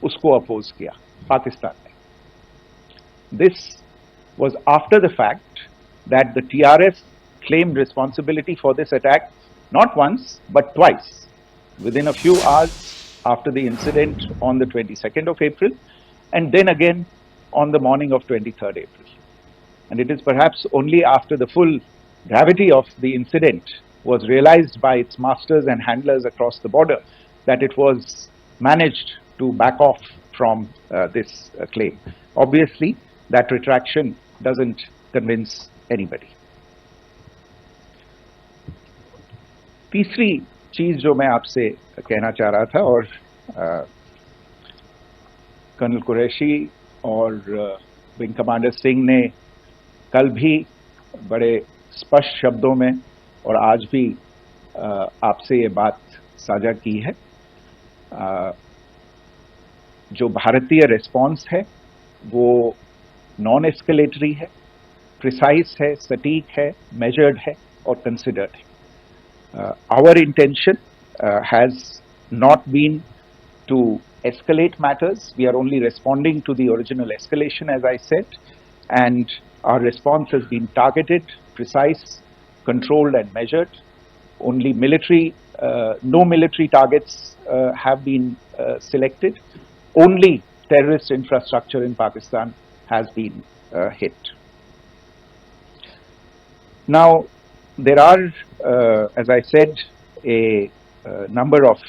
उसको अपोज किया पाकिस्तान ने. This was after the fact that the TRF claimed responsibility for this attack not once but twice within a few hours after the incident on the 22nd of April and then again on the morning of 23rd April. And it is perhaps only after the full gravity of the incident was realized by its masters and handlers across the border that it was managed to back off from this claim. Obviously, that retraction doesn't convince anybody. तीसरी चीज जो मैं आपसे कहना चाह रहा था और कर्नल कुरैशी और विंग कमांडर सिंह ने कल भी बड़े स्पष्ट शब्दों में और आज भी आपसे ये बात साझा की है. जो भारतीय रिस्पॉन्स है वो नॉन एस्केलेटरी है, प्रिसाइज है, सटीक है, मेजर्ड है और कंसिडर्ड है. Our intention has not been to escalate matters. We are only responding to the original escalation, as I said, and our response has been targeted, precise, controlled and measured. Only no military targets have been selected. Only terrorist infrastructure in Pakistan has been hit. Now, there are, as I said, a number of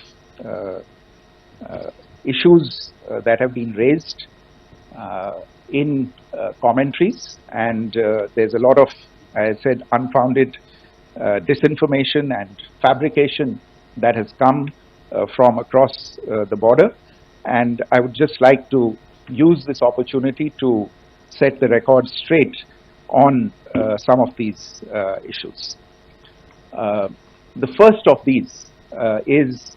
issues that have been raised in commentaries, and there's a lot of, as I said, unfounded disinformation and fabrication that has come from across the border. And I would just like to use this opportunity to set the record straight on some of these issues. The first of these is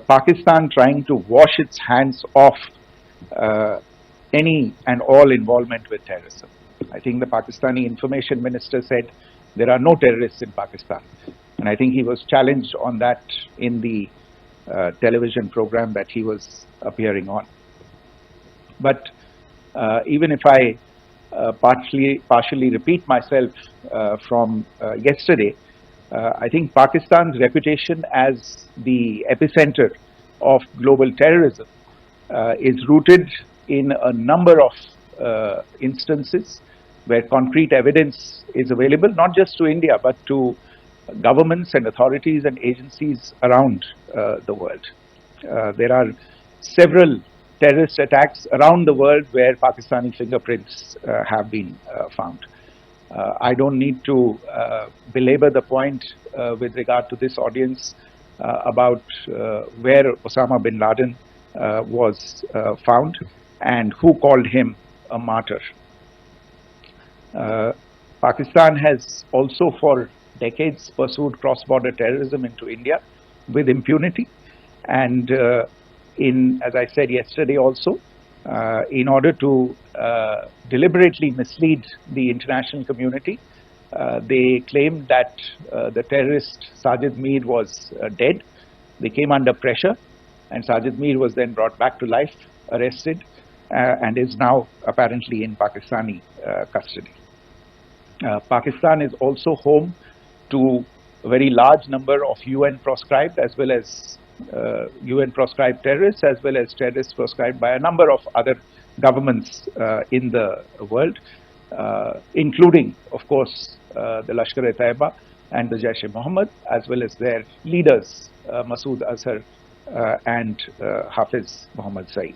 Pakistan trying to wash its hands off any and all involvement with terrorism. I think the Pakistani information minister said there are no terrorists in Pakistan, and I think he was challenged on that in the television program that he was appearing on. But even if I partially repeat myself from yesterday, I think Pakistan's reputation as the epicenter of global terrorism is rooted in a number of instances where concrete evidence is available, not just to India, but to governments and authorities and agencies around the world. There are several terrorist attacks around the world where Pakistani fingerprints have been found. I don't need to belabor the point with regard to this audience about where Osama bin Laden was found and who called him a martyr. Pakistan has also for decades pursued cross-border terrorism into India with impunity, and as I said yesterday also, in order to deliberately mislead the international community, they claimed that the terrorist Sajid Mir was dead. They came under pressure, and Sajid Mir was then brought back to life, arrested, and is now apparently in Pakistani custody. Pakistan is also home to a very large number of UN proscribed as well as UN proscribed terrorists, as well as terrorists proscribed by a number of other governments in the world, including, of course, the Lashkar-e-Taiba and the Jaish-e-Mohammed, as well as their leaders, Masood Azhar and Hafiz Mohammed Saeed.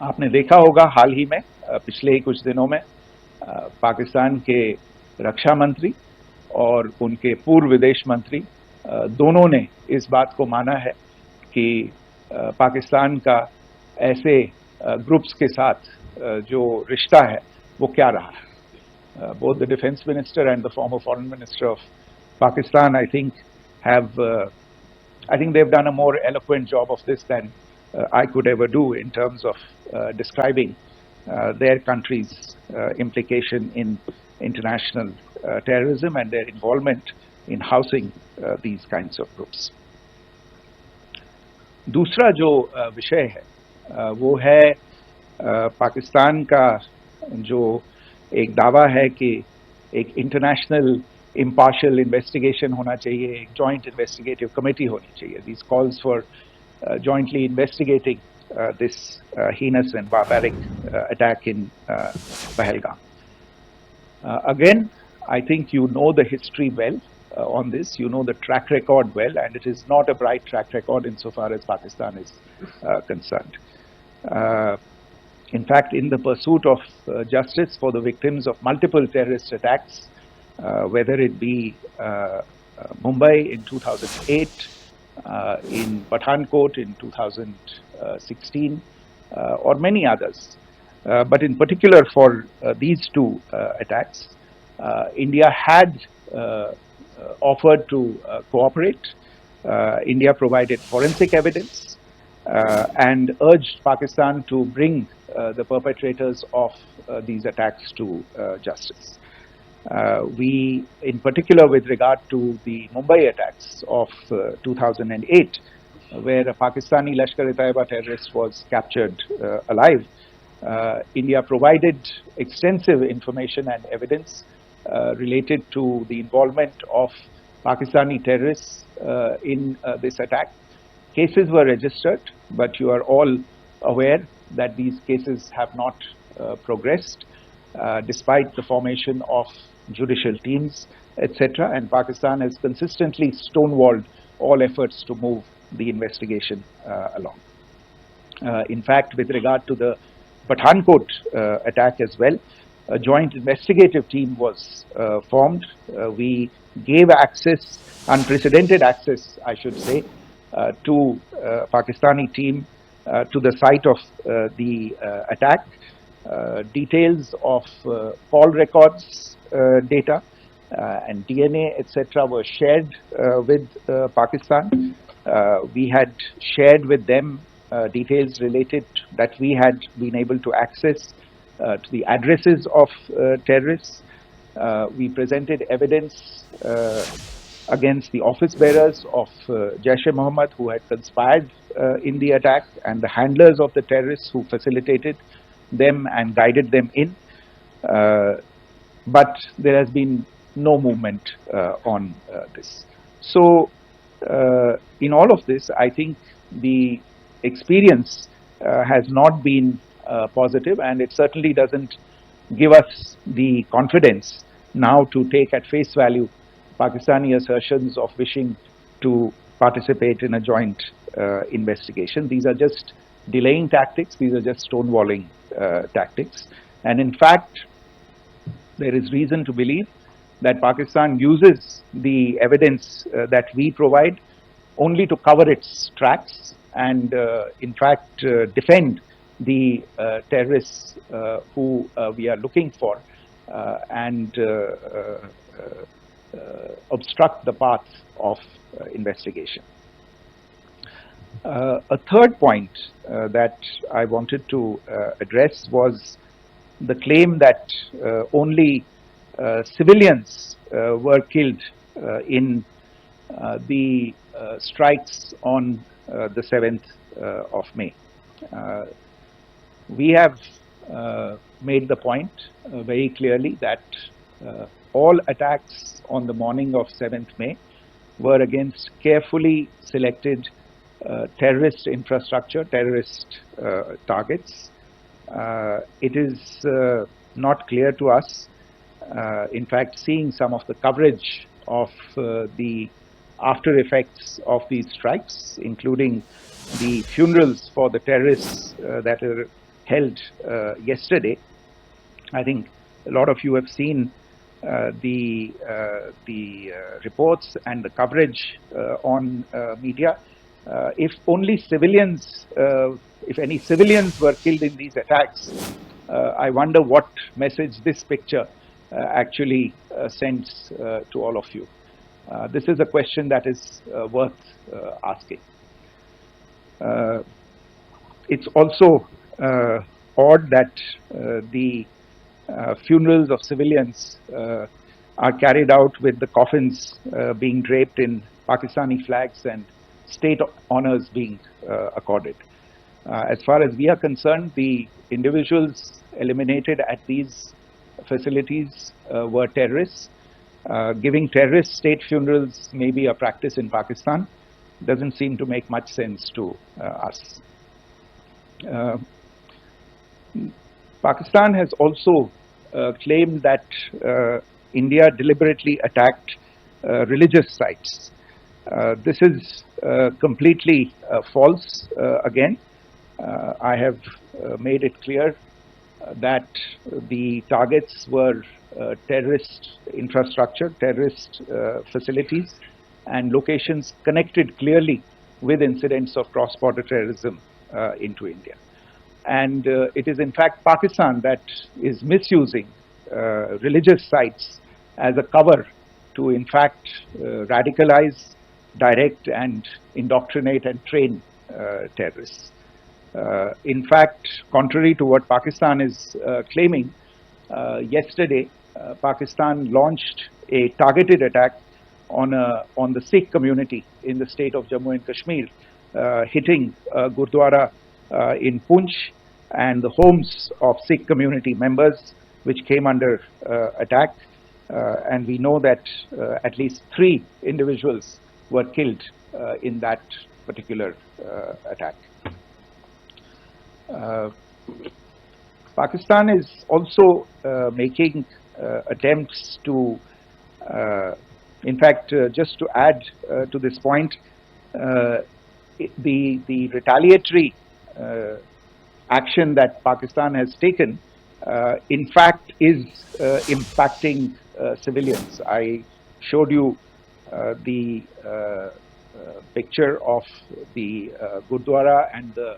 आपने देखा होगा हाल ही में पिछले ही कुछ दिनों में पाकिस्तान के रक्षा मंत्री और उनके पूर्व विदेश मंत्री दोनों ने इस बात को माना है कि पाकिस्तान का ऐसे ग्रुप्स के साथ जो रिश्ता है वो क्या रहा है. Both the defense minister and the former foreign minister of Pakistan, I think they've done a more eloquent job of this than I could ever do in terms of describing their country's implication in international terrorism and their involvement in housing these kinds of groups. दूसरा जो विषय है वो है पाकिस्तान का जो एक दावा है कि एक इंटरनेशनल impartial investigation होना चाहिए, एक joint investigative committee होनी चाहिए. These calls for jointly investigating this heinous and barbaric attack in Pahalgam. Again, I think you know the history well on this. You know the track record well, and it is not a bright track record insofar as Pakistan is concerned. In fact, in the pursuit of justice for the victims of multiple terrorist attacks, whether it be Mumbai in 2008, in Pathankot in 2016, or many others. But in particular for these two attacks, India had offered to cooperate. India provided forensic evidence and urged Pakistan to bring the perpetrators of these attacks to justice. We, in particular with regard to the Mumbai attacks of 2008, where a Pakistani Lashkar-e-Taiba terrorist was captured alive, India provided extensive information and evidence related to the involvement of Pakistani terrorists in this attack. Cases were registered, but you are all aware that these cases have not progressed, despite the formation of judicial teams, etc. And Pakistan has consistently stonewalled all efforts to move the investigation along. In fact, with regard to the Pathankot attack as well, a joint investigative team was formed. We gave access, unprecedented access, I should say, to Pakistani team to the site of the attack. Details of call records data and DNA, etc., were shared with Pakistan. We had shared with them details related that we had been able to access to the addresses of terrorists. We presented evidence against the office bearers of Jaish-e-Mohammed who had conspired in the attack, and the handlers of the terrorists who facilitated them and guided them in. But there has been no movement on this. So, in all of this, I think the experience has not been positive, and it certainly doesn't give us the confidence now to take at face value Pakistani assertions of wishing to participate in a joint investigation. These are just delaying tactics, these are just stonewalling tactics. And in fact, there is reason to believe that Pakistan uses the evidence that we provide only to cover its tracks and in fact defend the terrorists who we are looking for and obstruct the path of investigation. A third point that I wanted to address was the claim that only civilians were killed in the strikes on the 7th of May. We have made the point very clearly that all attacks on the morning of 7th May were against carefully selected terrorist infrastructure, terrorist targets. It is not clear to us, in fact, seeing some of the coverage of the after effects of these strikes, including the funerals for the terrorists that were held yesterday. I think a lot of you have seen the reports and the coverage on media. If only civilians, if any civilians were killed in these attacks, I wonder what message this picture actually sends to all of you. This is a question that is worth asking. It's also odd that the funerals of civilians are carried out with the coffins being draped in Pakistani flags and state honors being accorded. As far as we are concerned, the individuals eliminated at these facilities were terrorists. Giving terrorist state funerals may be a practice in Pakistan. Doesn't seem to make much sense to us. Pakistan has also claimed that India deliberately attacked religious sites. This is completely false again. I have made it clear that the targets were terrorist infrastructure, terrorist facilities, and locations connected clearly with incidents of cross-border terrorism into India. And it is in fact Pakistan that is misusing religious sites as a cover to in fact radicalize, direct and indoctrinate and train terrorists. In fact, contrary to what Pakistan is claiming, yesterday Pakistan launched a targeted attack on the Sikh community in the state of Jammu and Kashmir, hitting Gurdwara in Poonch and the homes of Sikh community members, which came under attack. And we know that at least 3 individuals were killed in that particular attack. Pakistan is also making attempts to, in fact, just to add to this point, the retaliatory action that Pakistan has taken, in fact, is impacting civilians. I showed you the picture of the Gurdwara and the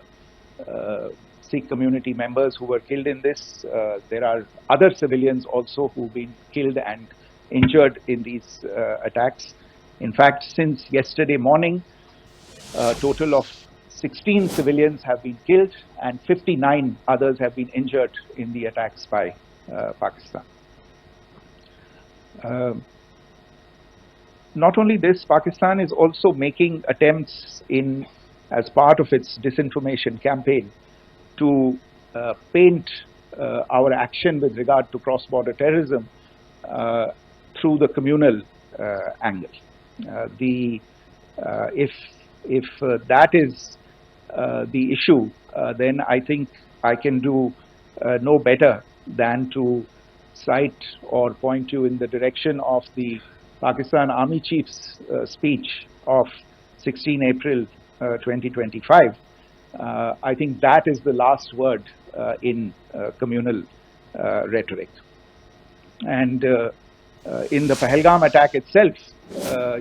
Sikh community members who were killed in this. There are other civilians also who've been killed and injured in these attacks. In fact, since yesterday morning, a total of 16 civilians have been killed and 59 others have been injured in the attacks by Pakistan. Not only this, Pakistan is also making attempts as part of its disinformation campaign to paint our action with regard to cross-border terrorism through the communal angle. If that is the issue, then I think I can do no better than to cite or point you in the direction of the Pakistan Army Chief's speech of 16 April 2025. I think that is the last word in communal rhetoric. And in the Pahalgam attack itself,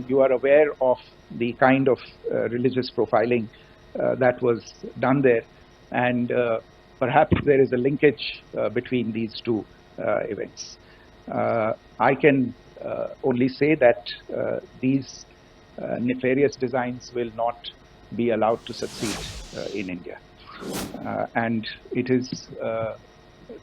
you are aware of the kind of religious profiling that was done there, and perhaps there is a linkage between these two events. I can only say that these nefarious designs will not be allowed to succeed in India. And it is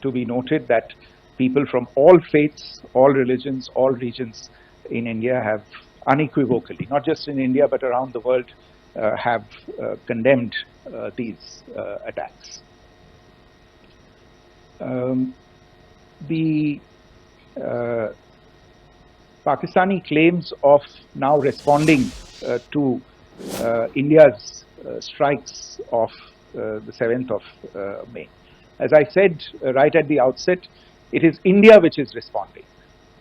to be noted that people from all faiths, all religions, all regions in India have unequivocally, not just in India but around the world, have condemned these attacks. The Pakistani claims of now responding to India's strikes of the 7th of May. As I said right at the outset, it is India which is responding.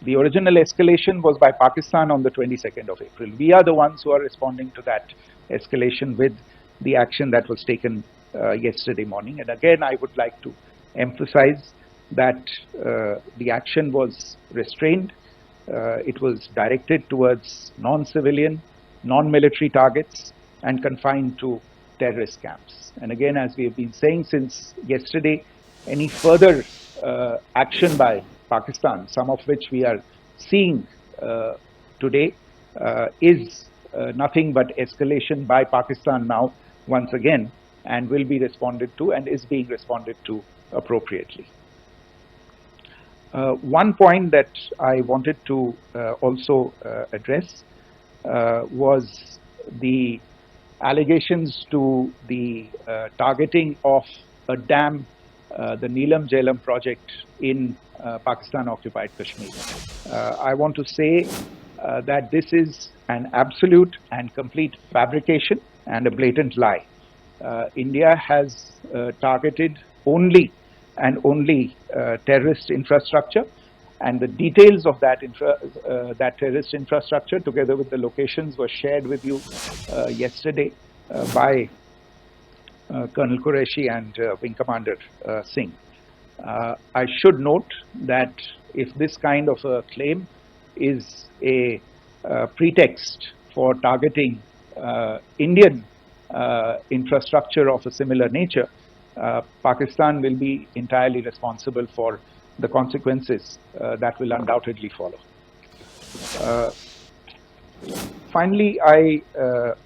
The original escalation was by Pakistan on the 22nd of April. We are the ones who are responding to that escalation with the action that was taken yesterday morning. And again, I would like to emphasize that the action was restrained. It was directed towards non-civilian, non-military targets and confined to terrorist camps. And again, as we have been saying since yesterday, any further action by Pakistan, some of which we are seeing today, is nothing but escalation by Pakistan now once again, and will be responded to and is being responded to appropriately. One point that I wanted to also address was the allegations to the targeting of a dam, the Neelam Jhelum project in Pakistan-occupied Kashmir. I want to say that this is an absolute and complete fabrication and a blatant lie. India has targeted only and only terrorist infrastructure, and the details of that terrorist infrastructure, together with the locations, were shared with you yesterday by Colonel Qureshi and Wing Commander Singh. I should note that if this kind of a claim is a pretext for targeting Indian infrastructure of a similar nature, Pakistan will be entirely responsible for the consequences that will undoubtedly follow. Finally, I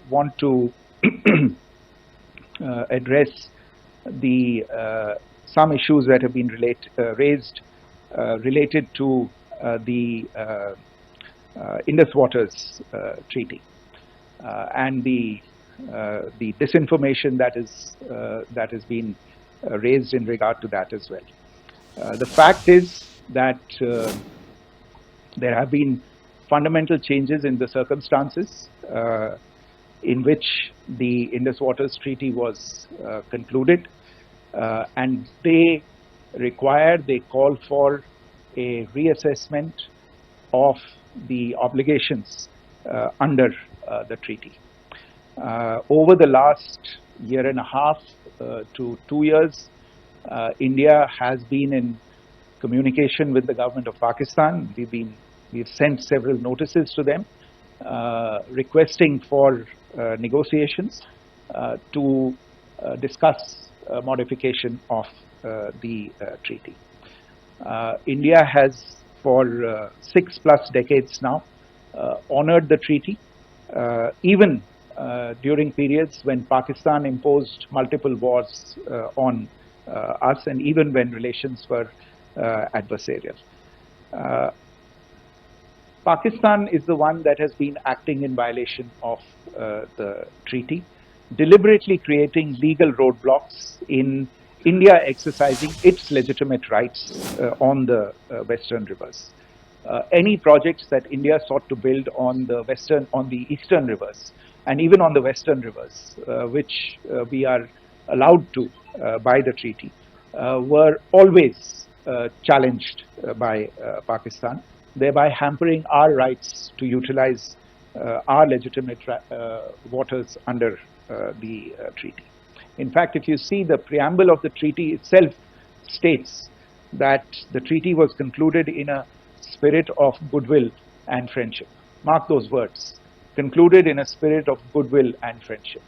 want to address some issues that have been raised related to the Indus Waters Treaty and the disinformation that has been raised in regard to that as well. The fact is that there have been fundamental changes in the circumstances in which the Indus Waters Treaty was concluded, and they call for a reassessment of the obligations under the treaty. Over the last year and a half to 2 years, India has been in communication with the government of Pakistan. We've sent several notices to them requesting for negotiations to discuss modification of the treaty. India has for 6+ decades now honored the treaty, even during periods when Pakistan imposed multiple wars on us, and even when relations were adversarial. Pakistan is the one that has been acting in violation of the treaty, deliberately creating legal roadblocks in India exercising its legitimate rights on the western rivers. Any projects that India sought to build on the eastern rivers, and even on the western rivers, which we are allowed to by the treaty, were always challenged by Pakistan, thereby hampering our rights to utilize our legitimate waters under the treaty. In fact, if you see, the preamble of the treaty itself states that the treaty was concluded in a spirit of goodwill and friendship. Mark those words, concluded in a spirit of goodwill and friendship.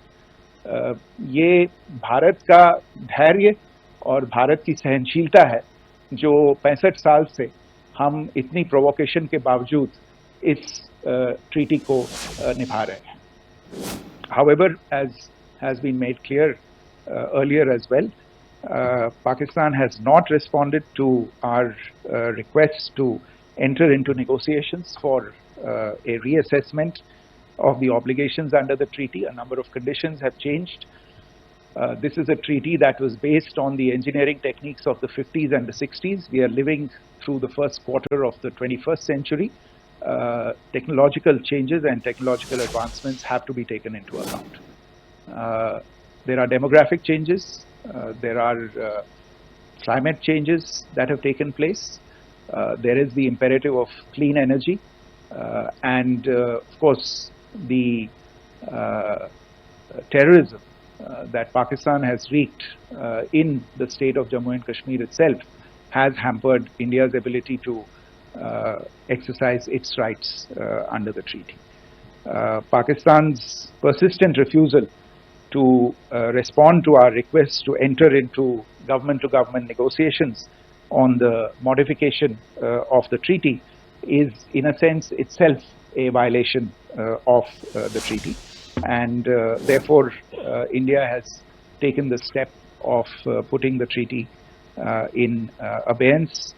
ये भारत का धैर्य और भारत की सहनशीलता है जो 65 साल से हम इतनी प्रोवोकेशन के बावजूद इस ट्रीटी को निभा रहे हैं. However, as has been made clear earlier as well, Pakistan has not responded to our requests to enter into negotiations for a reassessment of the obligations under the treaty. A number of conditions have changed. This is a treaty that was based on the engineering techniques of the 50s and the 60s. We are living through the first quarter of the 21st century. Technological changes and technological advancements have to be taken into account. There are demographic changes. There are climate changes that have taken place. There is the imperative of clean energy. And of course, the terrorism that Pakistan has wreaked in the state of Jammu and Kashmir itself has hampered India's ability to exercise its rights under the treaty. Pakistan's persistent refusal to respond to our requests to enter into government-to-government negotiations on the modification of the treaty is, in a sense, itself a violation of the treaty. And therefore, India has taken the step of putting the treaty in abeyance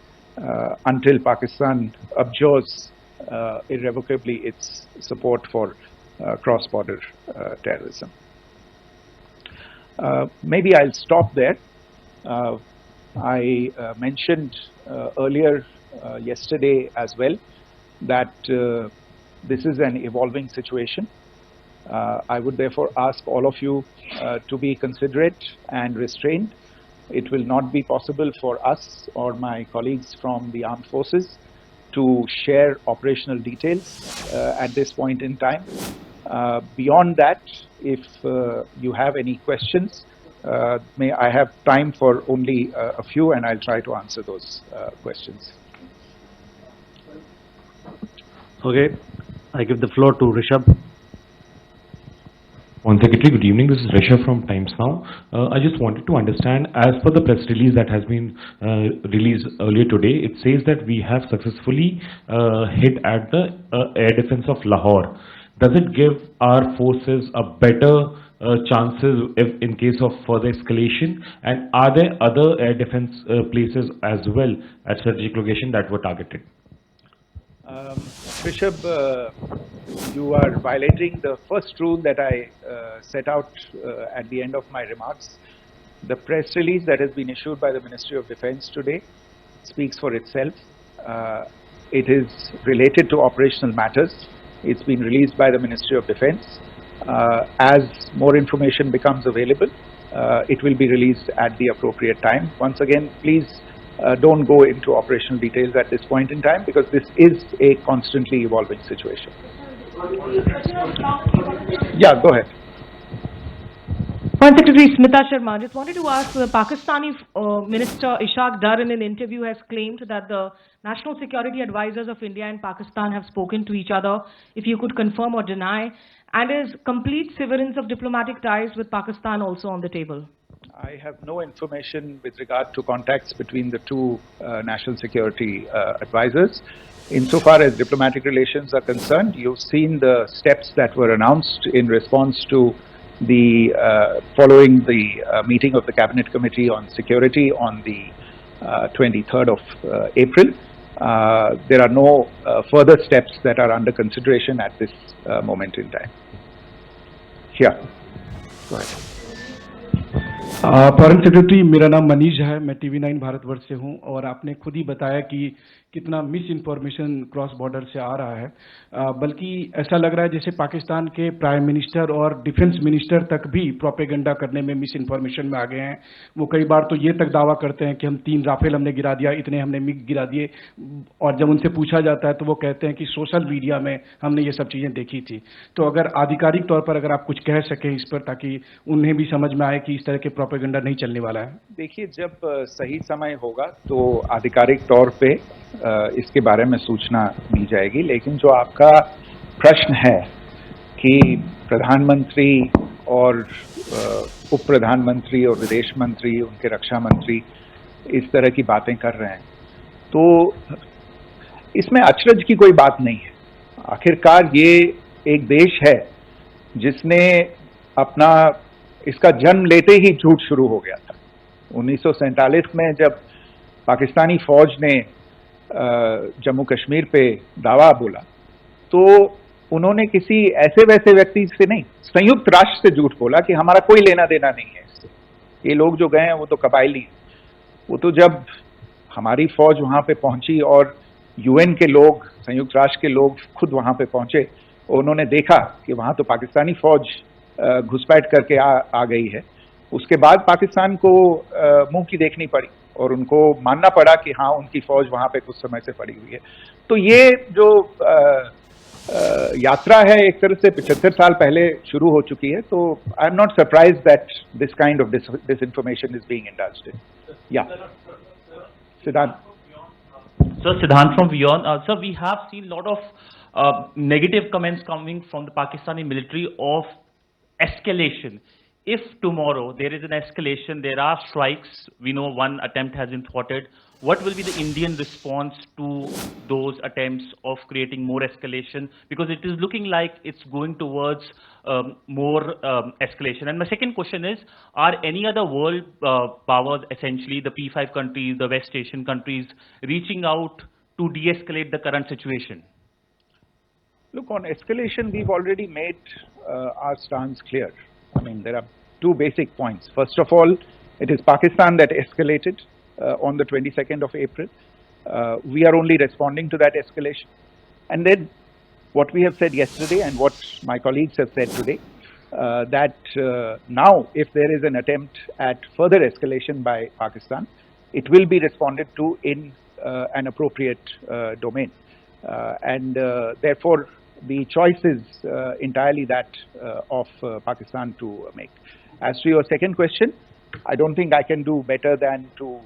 until Pakistan abjures irrevocably its support for cross-border terrorism. Maybe I'll stop there. Uh, I mentioned earlier yesterday as well that this is an evolving situation. I would therefore ask all of you to be considerate and restrained. It will not be possible for us or my colleagues from the armed forces to share operational details at this point in time. Beyond that, if you have any questions, may I have time for only a few, and I'll try to answer those questions. Okay, I give the floor to Rishabh. One Secretary, good evening. This is Rishabh from Times Now. I just wanted to understand, as per the press release that has been released earlier today, it says that we have successfully hit at the air defense of Lahore. Does it give our forces a better chances if in case of further escalation? And are there other air defense places as well at strategic location that were targeted? Rishabh, you are violating the first rule that I set out at the end of my remarks. The press release that has been issued by the Ministry of Defense today speaks for itself. It is related to operational matters. It's been released by the Ministry of Defense. As more information becomes available, it will be released at the appropriate time. Once again, please don't go into operational details at this point in time, because this is a constantly evolving situation. Yeah, go ahead. Foreign Secretary Smita Sharma, just wanted to ask, the Pakistani Minister Ishaq Dar in an interview has claimed that the national security advisors of India and Pakistan have spoken to each other. If you could confirm or deny, and is complete severance of diplomatic ties with Pakistan also on the table? I have no information with regard to contacts between the two national security advisors. Insofar as diplomatic relations are concerned, you've seen the steps that were announced in response to the following the meeting of the Cabinet Committee on Security on the 23rd of April. There are no further steps that are under consideration at this moment in time. Yeah, go ahead. Foreign secretary, मेरा नाम मनीष है, मैं TV9 Bharatvarsh से हूं, और आपने खुद ही बताया कि कितना मिस इन्फॉर्मेशन क्रॉस बॉर्डर से आ रहा है, बल्कि ऐसा लग रहा है जैसे पाकिस्तान के प्राइम मिनिस्टर और डिफेंस मिनिस्टर तक भी प्रोपेगेंडा करने में मिस इन्फॉर्मेशन में आ गए हैं। वो कई बार तो ये तक दावा करते हैं कि हम 3 राफेल हमने गिरा दिया, इतने हमने मिग गिरा दिए, और जब उनसे पूछा जाता है तो वो कहते हैं कि सोशल मीडिया में हमने ये सब चीज़ें देखी थी। तो अगर आधिकारिक तौर पर अगर आप कुछ कह सकें इस पर, ताकि उन्हें भी समझ में आए कि इस तरह के प्रोपेगेंडा नहीं चलने वाला है। देखिए, जब सही समय होगा तो आधिकारिक तौर पे इसके बारे में सूचना दी जाएगी, लेकिन जो आपका प्रश्न है कि प्रधानमंत्री और उप प्रधानमंत्री और विदेश मंत्री, उनके रक्षा मंत्री इस तरह की बातें कर रहे हैं, तो इसमें अचरज की कोई बात नहीं है। आखिरकार ये एक देश है जिसने अपना इसका जन्म लेते ही झूठ शुरू हो गया था। 1947 में जब पाकिस्तानी फौज ने जम्मू कश्मीर पे दावा बोला, तो उन्होंने किसी ऐसे वैसे व्यक्ति से नहीं, संयुक्त राष्ट्र से झूठ बोला कि हमारा कोई लेना देना नहीं है इससे, ये लोग जो गए हैं वो तो कबायली हैं। वो तो जब हमारी फौज वहां पे पहुंची और UN के लोग, संयुक्त राष्ट्र के लोग खुद वहां पे पहुंचे, उन्होंने देखा कि वहां तो पाकिस्तानी फौज घुसपैठ करके आ गई है, उसके बाद पाकिस्तान को मुंह की देखनी पड़ी और उनको मानना पड़ा कि हाँ, उनकी फौज वहां पे कुछ समय से पड़ी हुई है। तो ये जो यात्रा है एक तरह से 75 साल पहले शुरू हो चुकी है, तो I am not surprise that this kind of disinformation is being indulged in. Yeah, Siddhant. So Siddhant from Beyond. Sir, we have seen a lot of negative comments coming from the Pakistani military of escalation. If tomorrow there is an escalation, there are strikes, we know one attempt has been thwarted, what will be the Indian response to those attempts of creating more escalation? Because it is looking like it's going towards more escalation. And my second question is, are any other world powers, essentially the P5 countries, the West Asian countries, reaching out to de-escalate the current situation? Look, on escalation, we've already made our stance clear. I mean, there are two basic points. First of all, it is Pakistan that escalated on the 22nd of April. We are only responding to that escalation. And then what we have said yesterday and what my colleagues have said today, that now if there is an attempt at further escalation by Pakistan, it will be responded to in an appropriate domain. And therefore, the choice is entirely that of Pakistan to make. As to your second question, I don't think I can do better than to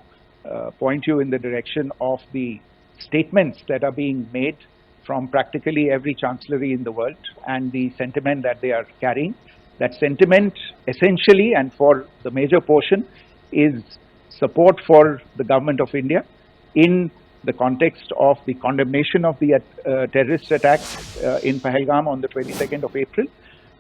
point you in the direction of the statements that are being made from practically every chancellery in the world and the sentiment that they are carrying. That sentiment essentially and for the major portion is support for the government of India in the context of the condemnation of the terrorist attack in Pahalgam on the 22nd of April.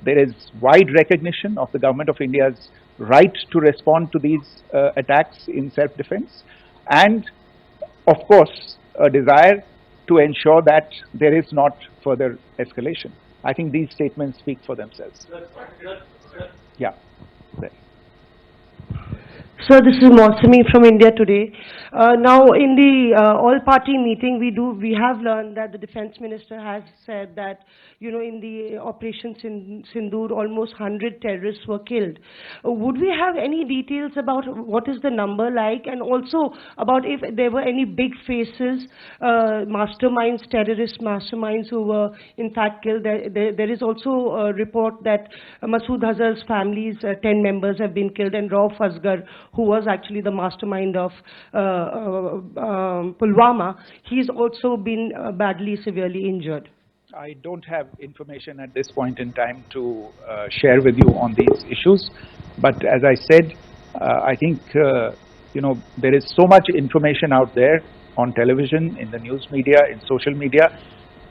There is wide recognition of the government of India's right to respond to these attacks in self-defense, and of course a desire to ensure that there is not further escalation. I think these statements speak for themselves. Yeah. There. Sir, this is Mausami from India Today. Now, in the all-party meeting, we have learned that the Defence Minister has said that, you know, in the operations in Sindoor, almost 100 terrorists were killed. Would we have any details about what is the number like, and also about if there were any big faces, masterminds, terrorist masterminds who were in fact killed? There is also a report that Masood Hazar's family's 10 members have been killed, and Rauf Asgar, who was actually the mastermind of Pulwama, he's also been badly, severely injured. I don't have information at this point in time to share with you on these issues, but as I said, I think you know, there is so much information out there on television, in the news media, in social media,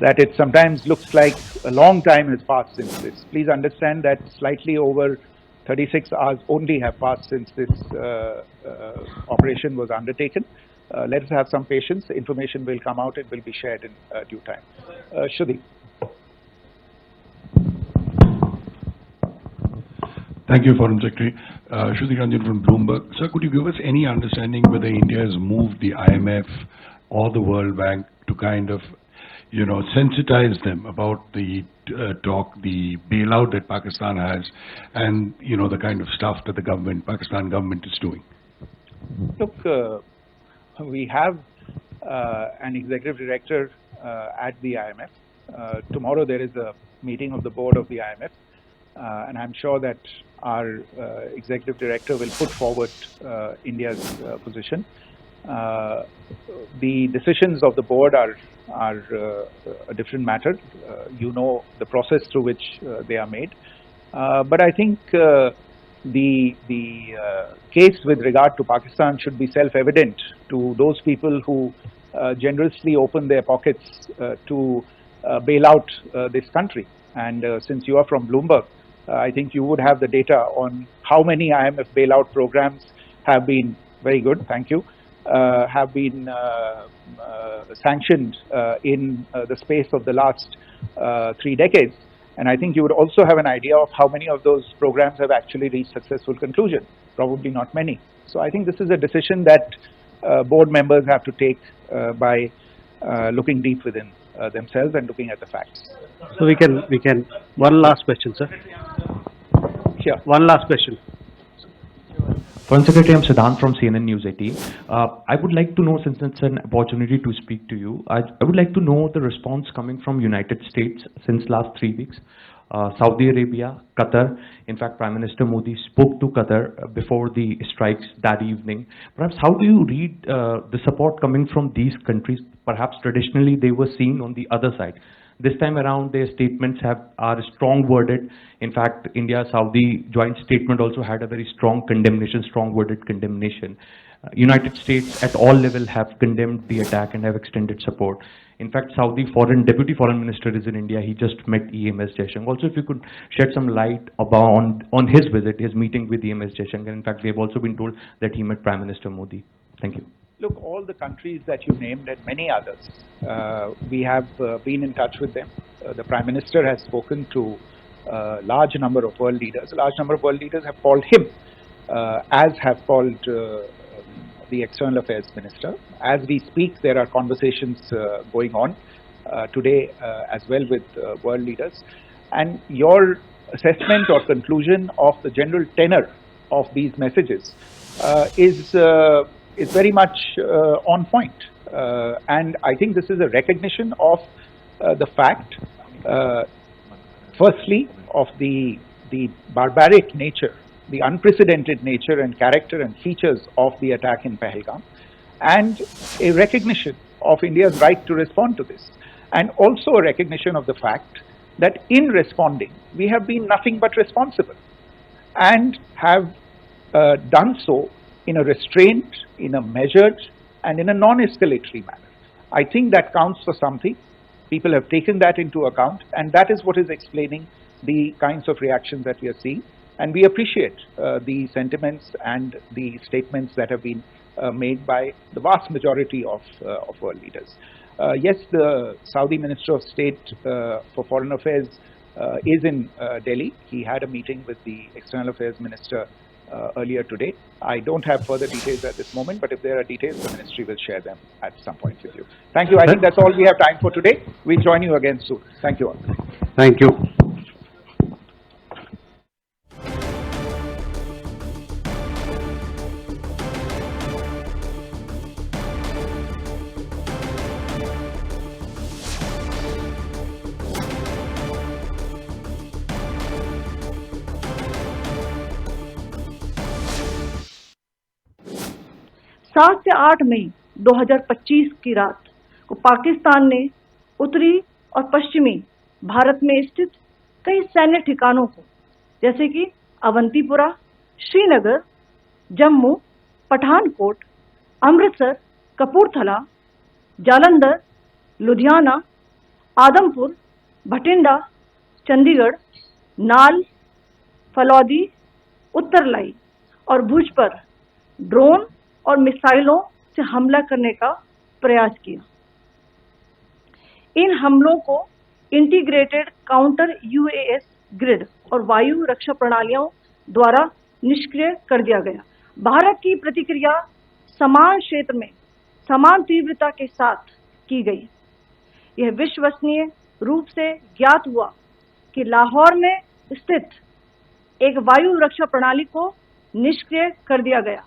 that it sometimes looks like a long time has passed since this. Please understand that slightly over 36 hours only have passed since this operation was undertaken. Let us have some patience. Information will come out. It will be shared in due time. Shruti. Thank you, Foreign Secretary. Shruti Ranjan from Bloomberg. Sir, could you give us any understanding whether India has moved the IMF or the World Bank to kind of, you know, sensitize them about the the bailout that Pakistan has, and, you know, the kind of stuff that the Pakistan government is doing? Look, we have an executive director at the IMF. Tomorrow there is a meeting of the board of the IMF, and I'm sure that our executive director will put forward India's position. The decisions of the board are a different matter. You know the process through which they are made. But I think the case with regard to Pakistan should be self-evident to those people who generously open their pockets to bail out this country. And since you are from Bloomberg, I think you would have the data on how many IMF bailout programs have been, very good, thank you, have been sanctioned in the space of the last 3 decades. And I think you would also have an idea of how many of those programs have actually reached successful conclusion. Probably not many. So I think this is a decision that board members have to take by looking deep within themselves and looking at the facts. So we can, one last question, sir. Sure. One last question. Foreign Secretary, I'm Siddhant from CNN News 18. I would like to know, since it's an opportunity to speak to you, I would like to know the response coming from United States since last 3 weeks. Saudi Arabia, Qatar. In fact, Prime Minister Modi spoke to Qatar before the strikes that evening. Perhaps how do you read the support coming from these countries? Perhaps traditionally they were seen on the other side. This time around, their statements are strong worded. In fact, India-Saudi joint statement also had a very strong condemnation, strong worded condemnation. United States at all levels have condemned the attack and have extended support. In fact, Saudi Deputy Foreign Minister is in India. He just met EMS Jaishankar. Also, if you could shed some light on his visit, his meeting with EMS Jaishankar. In fact, we have also been told that he met Prime Minister Modi. Thank you. Look, all the countries that you named and many others, we have been in touch with them. The Prime Minister has spoken to large number of world leaders. A large number of world leaders have called him, as have called the External Affairs Minister. As we speak, there are conversations going on today as well with world leaders. And your assessment or conclusion of the general tenor of these messages is very much on point. And I think this is a recognition of the fact, firstly, of the barbaric nature, the unprecedented nature and character and features of the attack in Pahalgam, and a recognition of India's right to respond to this, and also a recognition of the fact that in responding, we have been nothing but responsible and have done so in a restrained, in a measured, and in a non-escalatory manner. I think that counts for something. People have taken that into account, and that is what is explaining the kinds of reactions that we are seeing. And we appreciate the sentiments and the statements that have been made by the vast majority of world leaders. Yes, the Saudi Minister of State for Foreign Affairs is in Delhi. He had a meeting with the External Affairs Minister earlier today. I don't have further details at this moment, but if there are details, the ministry will share them at some point with you. Thank you. I think that's all we have time for today. We'll join you again soon. Thank you all. Thank you. सात से 8 मई 2025 की रात को पाकिस्तान ने उत्तरी और पश्चिमी भारत में स्थित कई सैन्य ठिकानों को, जैसे कि अवंतीपुरा, श्रीनगर, जम्मू, पठानकोट, अमृतसर, कपूरथला, जालंधर, लुधियाना, आदमपुर, भटिंडा, चंडीगढ़, नाल, फलौदी, उत्तरलाई और भुज पर ड्रोन और मिसाइलों से हमला करने का प्रयास किया। इन हमलों को इंटीग्रेटेड काउंटर यूएएस ग्रिड और वायु रक्षा प्रणालियों द्वारा निष्क्रिय कर दिया गया। भारत की प्रतिक्रिया समान क्षेत्र में समान तीव्रता के साथ की गई। यह विश्वसनीय रूप से ज्ञात हुआ कि लाहौर में स्थित एक वायु रक्षा प्रणाली को निष्क्रिय कर दिया गया।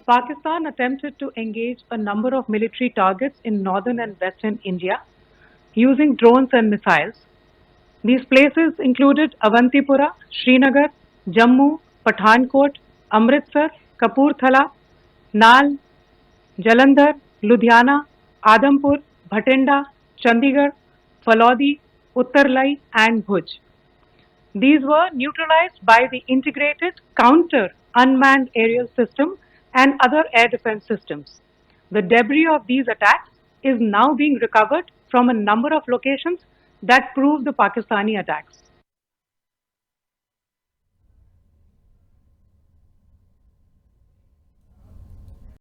Pakistan attempted to engage a number of military targets in northern and western India using drones and missiles. These places included Avantipura, Srinagar, Jammu, Pathankot, Amritsar, Kapurthala, Nal, Jalandhar, Ludhiana, Adampur, Bhatinda, Chandigarh, Falodi, Uttarlai and Bhuj. These were neutralized by the integrated counter unmanned aerial system and other air defense systems. The debris of these attacks is now being recovered from a number of locations that prove the Pakistani attacks.